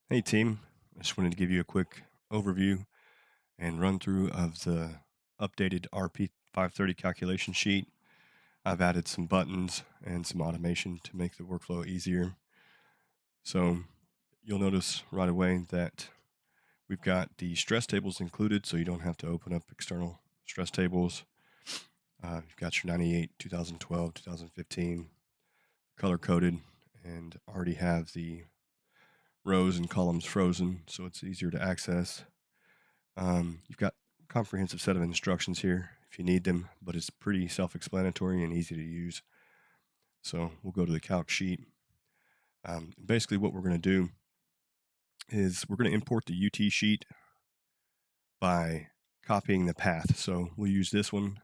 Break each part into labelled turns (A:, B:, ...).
A: Hey team, I just wanted to give you a quick overview and run through of the updated RP 530 calculation sheet. I've added some buttons and some automation to make the workflow easier. So you'll notice right away that we've got the stress tables included, so you don't have to open up external stress tables. You've got your 98, 2012, 2015 color coded, and already have the rows and columns frozen, so it's easier to access. You've got a comprehensive set of instructions here if you need them, but it's pretty self-explanatory and easy to use. So we'll go to the calc sheet. Basically what we're going to do is we're going to import the UT sheet by copying the path. So we'll use this one.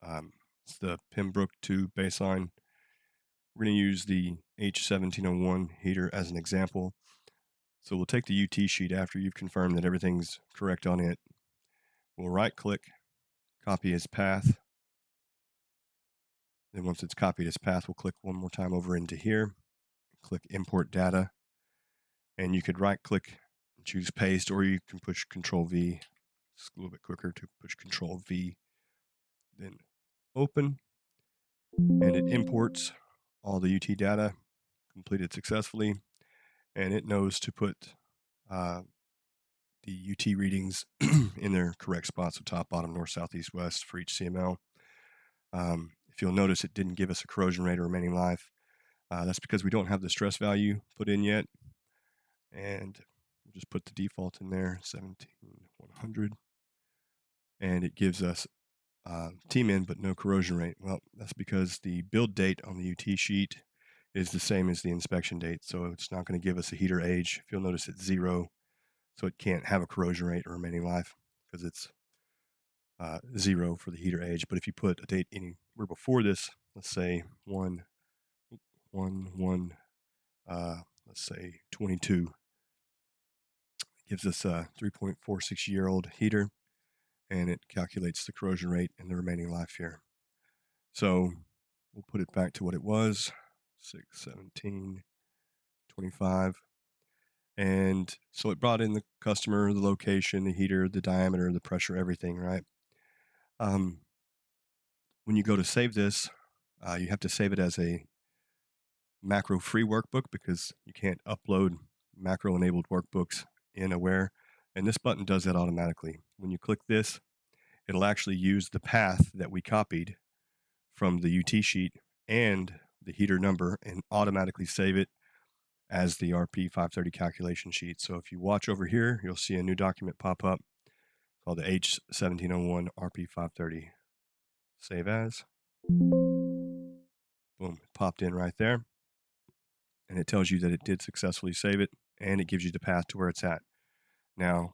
A: It's the Pembroke 2 baseline. We're going to use the H1701 heater as an example. So we'll take the UT sheet after you've confirmed that everything's correct on it. We'll right click, copy as path. Then once it's copied as path, we'll click one more time over into here, click import data, and you could right click and choose paste, or you can push Control V. It's a little bit quicker to push Control V, then open, and it imports all the UT data completed successfully, and it knows to put the UT readings in their correct spots, so top, bottom, north, south, east, west for each CML. If you'll notice, it didn't give us a corrosion rate or remaining life. That's because we don't have the stress value put in yet. And we'll just put the default in there, 17,100. And it gives us T-min, but no corrosion rate. Well, that's because the build date on the UT sheet is the same as the inspection date. So it's not going to give us a heater age. If you'll notice, it's 0. So it can't have a corrosion rate or remaining life because it's 0 for the heater age. But if you put a date anywhere before this, let's say 1, 1, 1, let's say 22, gives us a 3.46-year-old heater, and it calculates the corrosion rate and the remaining life here. So we'll put it back to what it was, 6, 17, 25. And so it brought in the customer, the location, the heater, the diameter, the pressure, everything, right? When you go to save this, you have to save it as a macro-free workbook because you can't upload macro-enabled workbooks in Aware. And this button does that automatically. When you click this, it'll actually use the path that we copied from the UT sheet and the heater number and automatically save it as the RP 530 calculation sheet. So if you watch over here, you'll see a new document pop up called the H1701 RP 530. Save as. Boom, it popped in right there. And it tells you that it did successfully save it, and it gives you the path to where it's at. Now,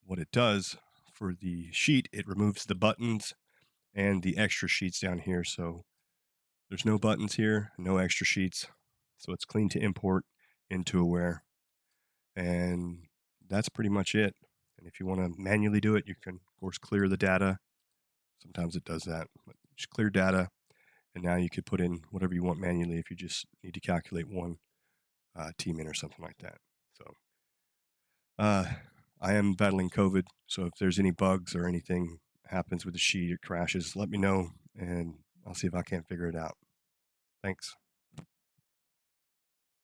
A: what it does for the sheet, it removes the buttons and the extra sheets down here. So there's no buttons here, no extra sheets. So it's clean to import into Aware. And that's pretty much it. And if you want to manually do it, you can, of course, clear the data. Sometimes it does that. But just clear data. And now you could put in whatever you want manually if you just need to calculate one T-min or something like that. So I am battling COVID. So if there's any bugs or anything happens with the sheet, it crashes, let me know and I'll see if I can't figure it out. Thanks.